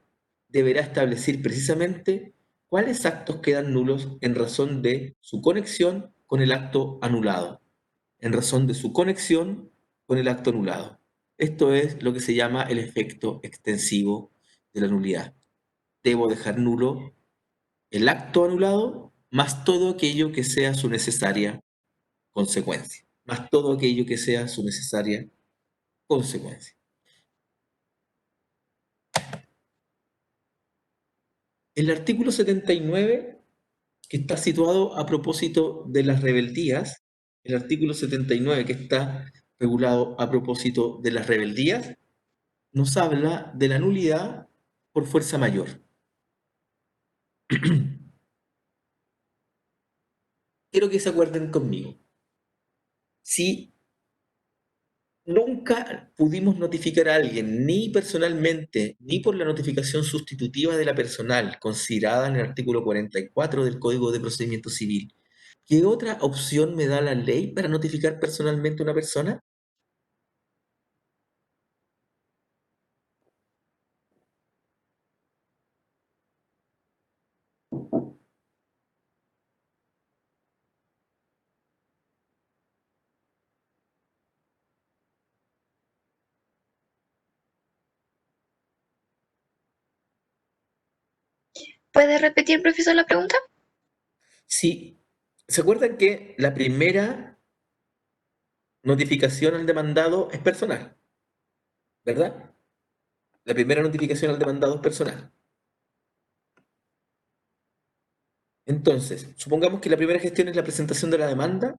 deberá establecer precisamente cuáles actos quedan nulos en razón de su conexión con el acto anulado, en razón de su conexión con el acto anulado. Esto es lo que se llama el efecto extensivo de la nulidad. Debo dejar nulo el acto anulado más todo aquello que sea su necesaria consecuencia, más todo aquello que sea su necesaria consecuencia. El artículo 79, que está situado a propósito de las rebeldías, el artículo 79 que está regulado a propósito de las rebeldías, nos habla de la nulidad por fuerza mayor. Quiero que se acuerden conmigo. Si nunca pudimos notificar a alguien, ni personalmente, ni por la notificación sustitutiva de la personal, considerada en el artículo 44 del Código de Procedimiento Civil, ¿qué otra opción me da la ley para notificar personalmente a una persona?
¿Puede repetir, profesor, la pregunta?
Sí, ¿se acuerdan que la primera notificación al demandado es personal? ¿Verdad? La primera notificación al demandado es personal. Entonces, supongamos que la primera gestión es la presentación de la demanda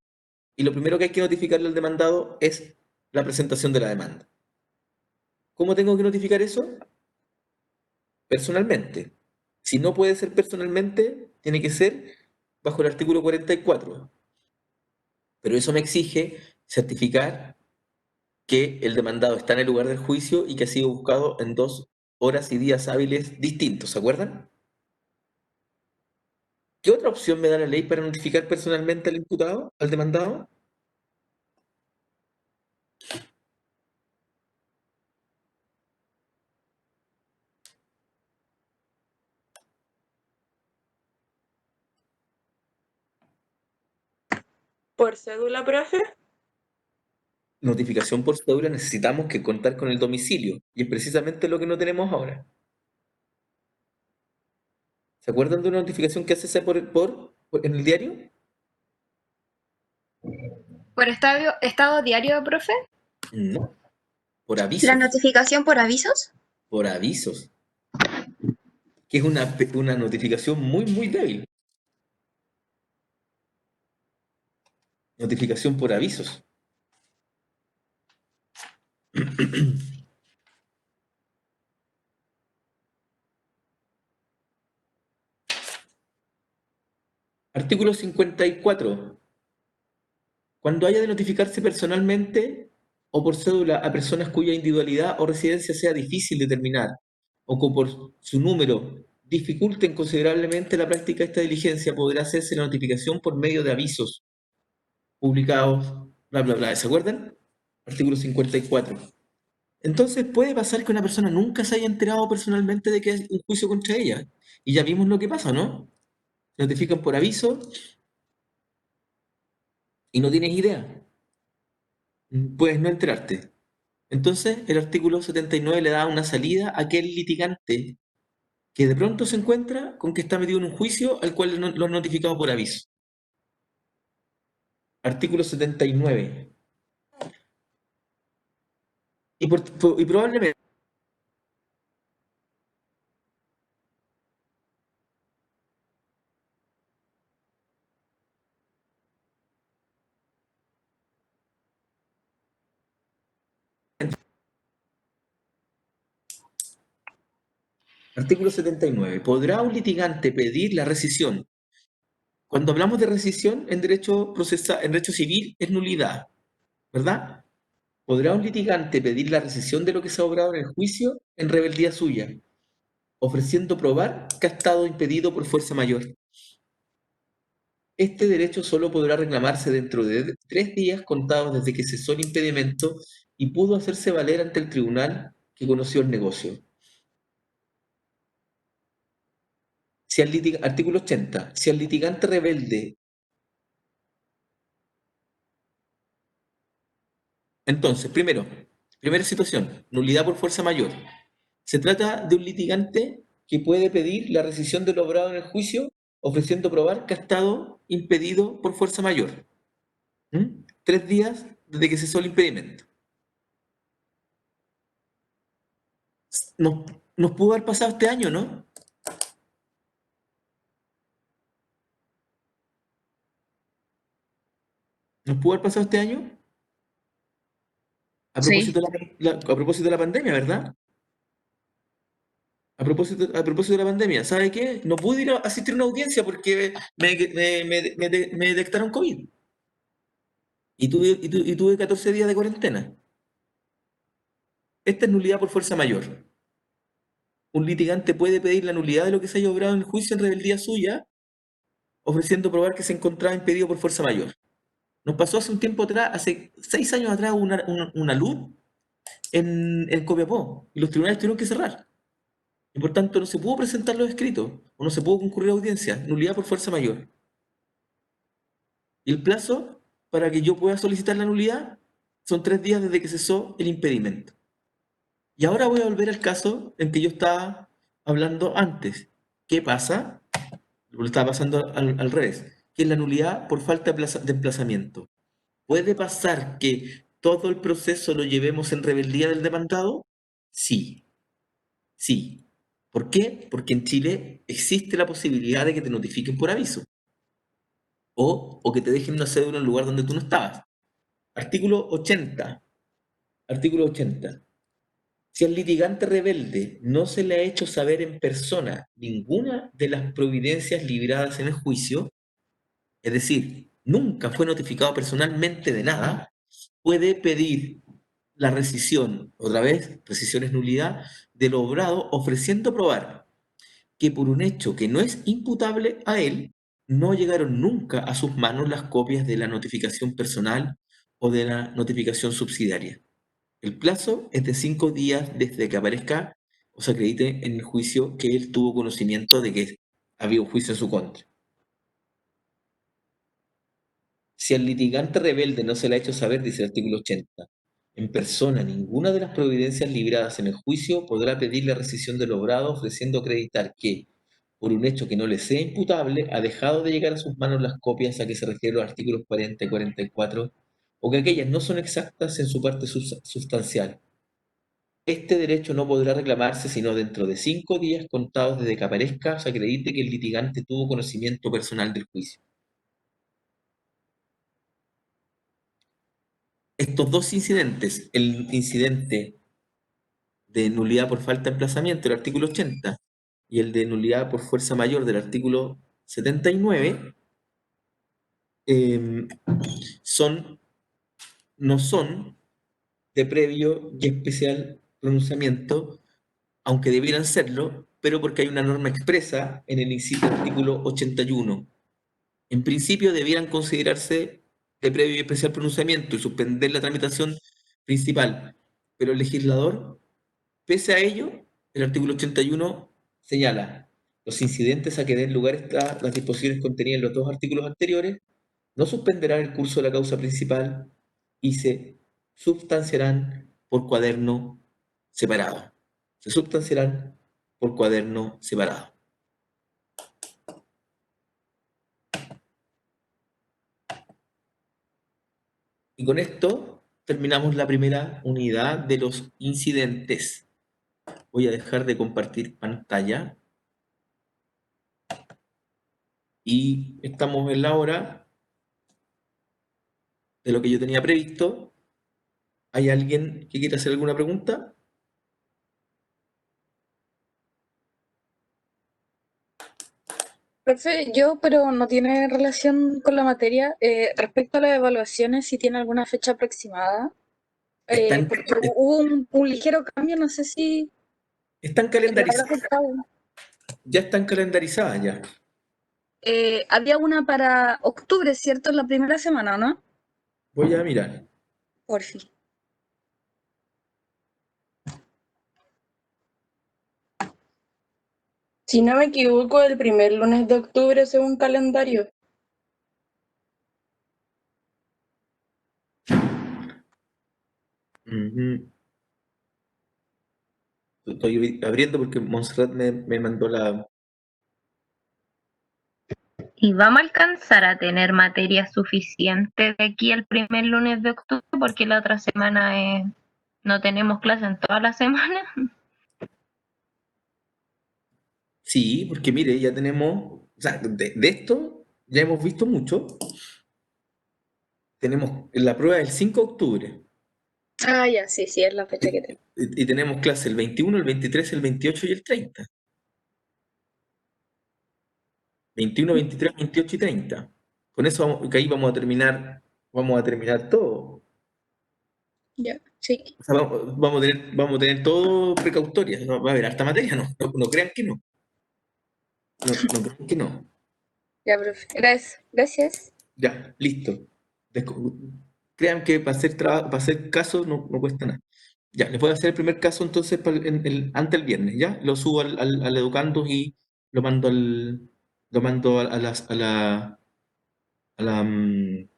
y lo primero que hay que notificarle al demandado es la presentación de la demanda. ¿Cómo tengo que notificar eso? Personalmente. Si no puede ser personalmente, tiene que ser bajo el artículo 44. Pero eso me exige certificar que el demandado está en el lugar del juicio y que ha sido buscado en 2 horas y días hábiles distintos, ¿se acuerdan? ¿Qué otra opción me da la ley para notificar personalmente al imputado, al demandado?
¿Por cédula, profe?
Notificación por cédula necesitamos que contar con el domicilio y es precisamente lo que no tenemos ahora. ¿Se acuerdan de una notificación que hace en el diario?
¿Por estado diario, profe?
No, por
¿La
avisos,
notificación por avisos?
por avisos, que es una notificación muy débil. Notificación por avisos. Artículo 54. Cuando haya de notificarse personalmente o por cédula a personas cuya individualidad o residencia sea difícil determinar, o que por su número dificulten considerablemente la práctica de esta diligencia, podrá hacerse la notificación por medio de avisos publicados, bla, bla, bla. ¿Se acuerdan? Artículo 54. Entonces puede pasar que una persona nunca se haya enterado personalmente de que hay un juicio contra ella. Y ya vimos lo que pasa, ¿no? Se notifican por aviso y no tienes idea. Puedes no enterarte. Entonces, el artículo 79 le da una salida a aquel litigante que de pronto se encuentra con que está metido en un juicio al cual lo han notificado por aviso. Artículo 79. Y probablemente Artículo 79. ¿Podrá un litigante pedir la rescisión? Cuando hablamos de rescisión en derecho en derecho civil es nulidad, ¿verdad? ¿Podrá un litigante pedir la rescisión de lo que se ha obrado en el juicio en rebeldía suya, ofreciendo probar que ha estado impedido por fuerza mayor? Este derecho solo podrá reclamarse dentro de 3 días contados desde que cesó el impedimento y pudo hacerse valer ante el tribunal que conoció el negocio. Si artículo 80. Si al litigante rebelde. Entonces, primera situación, nulidad por fuerza mayor. Se trata de un litigante que puede pedir la rescisión de lo obrado en el juicio, ofreciendo probar que ha estado impedido por fuerza mayor. 3 días desde que cesó el impedimento. Nos pudo haber pasado este año, ¿no? ¿Nos pudo haber pasado este año? A
Sí.
propósito a propósito de la pandemia, ¿verdad? A propósito de la pandemia, ¿sabe qué? No pude ir a asistir a una audiencia porque me detectaron COVID. Y tuve 14 días de cuarentena. Esta es nulidad por fuerza mayor. Un litigante puede pedir la nulidad de lo que se haya obrado en el juicio en rebeldía suya, ofreciendo probar que se encontraba impedido por fuerza mayor. Nos pasó hace un tiempo atrás, hace 6 años atrás, una luz en Copiapó y los tribunales tuvieron que cerrar. Y por tanto no se pudo presentar los escritos o no se pudo concurrir a audiencia. Nulidad por fuerza mayor. Y el plazo para que yo pueda solicitar la nulidad son 3 días desde que cesó el impedimento. Y ahora voy a volver al caso en que yo estaba hablando antes. ¿Qué pasa? Lo estaba pasando al revés, que es la nulidad por falta de emplazamiento. ¿Puede pasar que todo el proceso lo llevemos en rebeldía del demandado? Sí, sí. ¿Por qué? Porque en Chile existe la posibilidad de que te notifiquen por aviso o que te dejen una cédula en un lugar donde tú no estabas. Artículo 80. Artículo 80. Si al litigante rebelde no se le ha hecho saber en persona ninguna de las providencias libradas en el juicio, es decir, nunca fue notificado personalmente de nada, puede pedir la rescisión, otra vez, rescisión es nulidad, de lo obrado, ofreciendo probar que por un hecho que no es imputable a él, no llegaron nunca a sus manos las copias de la notificación personal o de la notificación subsidiaria. El plazo es de 5 días desde que aparezca o se acredite en el juicio que él tuvo conocimiento de que había un juicio en su contra. Si al litigante rebelde no se le ha hecho saber, dice el artículo 80, en persona ninguna de las providencias libradas en el juicio podrá pedir la rescisión del obrado ofreciendo acreditar que, por un hecho que no le sea imputable, ha dejado de llegar a sus manos las copias a que se refieren los artículos 40 y 44, o que aquellas no son exactas en su parte sustancial. Este derecho no podrá reclamarse sino dentro de 5 días contados desde que aparezca o se acredite que el litigante tuvo conocimiento personal del juicio. Estos dos incidentes, el incidente de nulidad por falta de emplazamiento del artículo 80 y el de nulidad por fuerza mayor del artículo 79, no son de previo y especial pronunciamiento, aunque debieran serlo, pero porque hay una norma expresa en el inciso artículo 81. En principio debieran considerarse de previo y especial pronunciamiento y suspender la tramitación principal, pero el legislador, pese a ello, el artículo 81 señala: los incidentes a que den lugar las disposiciones contenidas en los 2 artículos anteriores no suspenderán el curso de la causa principal y se sustanciarán por cuaderno separado. Se sustanciarán por cuaderno separado. Y con esto terminamos la primera unidad de los incidentes. Voy a dejar de compartir pantalla. Y estamos en la hora de lo que yo tenía previsto. ¿Hay alguien que quiera hacer alguna pregunta?
Profe, pero no tiene relación con la materia. Respecto a las evaluaciones, si tiene alguna fecha aproximada.
Están,
Porque hubo un ligero cambio, no sé si
están
le habrá
calendarizadas,
afectado.
ya están calendarizadas ya.
Había una para octubre, ¿cierto? En la primera semana, ¿no?
Voy a mirar.
Por fin.
Si no me equivoco, el primer lunes de octubre según calendario.
Ujú. Estoy abriendo porque Montserrat me mandó la...
Y vamos a alcanzar a tener materia suficiente de aquí al primer lunes de octubre, porque la otra semana no tenemos clase en toda la semana.
Sí, porque mire, ya tenemos, o sea, de esto ya hemos visto mucho. Tenemos la prueba del 5 de octubre
Ah, ya, sí, es la fecha que tengo.
y tenemos clase el 21, el 23, el 28 y el 30. 21, 23, 28 y 30. Con eso que ahí vamos a terminar todo.
Ya, sí.
O sea, vamos a tener todo precautoria. Va a haber harta materia, no crean que no. No crean que no.
Ya, profe. Gracias.
Ya, listo. Desco- Crean que para hacer caso no cuesta nada. Ya, les voy a hacer el primer caso entonces ante el viernes, ¿ya? Lo subo al Educandos y lo mando a la, mm,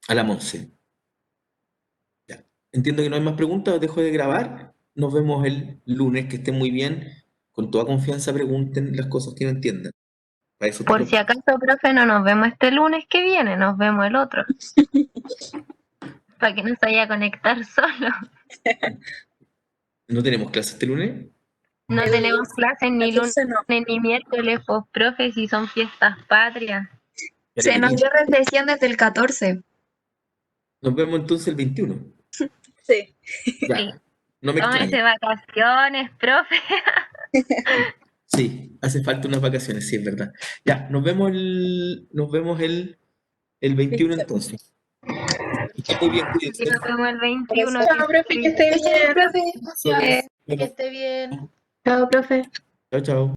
a la Monse. Ya. Entiendo que no hay más preguntas, dejo de grabar. Nos vemos el lunes, que estén muy bien. Con toda confianza pregunten las cosas que no entiendan. Para eso
Por si acaso, profe, no nos vemos este lunes que viene, nos vemos el otro. Para que no se vaya a conectar solo.
¿No tenemos clase este lunes?
No
El
tenemos clases ni lunes
14 no.
ni miércoles, pues, profe, si son fiestas patrias.
Ya,
Se nos
chiquillos,
dio recesión desde el 14.
nos vemos entonces el 21.
Sí.
Ya,
Sí.
no me extraña.
Tómese vacaciones, profe.
Sí, hace falta unas vacaciones, sí, es verdad. Ya, nos vemos el 21 entonces. Que esté muy bien,
Sí,
cuídense.
nos vemos el 21.
Chao, profe, que esté bien.
Gracias.
Que esté bien.
Chao, profe.
Chao, chao.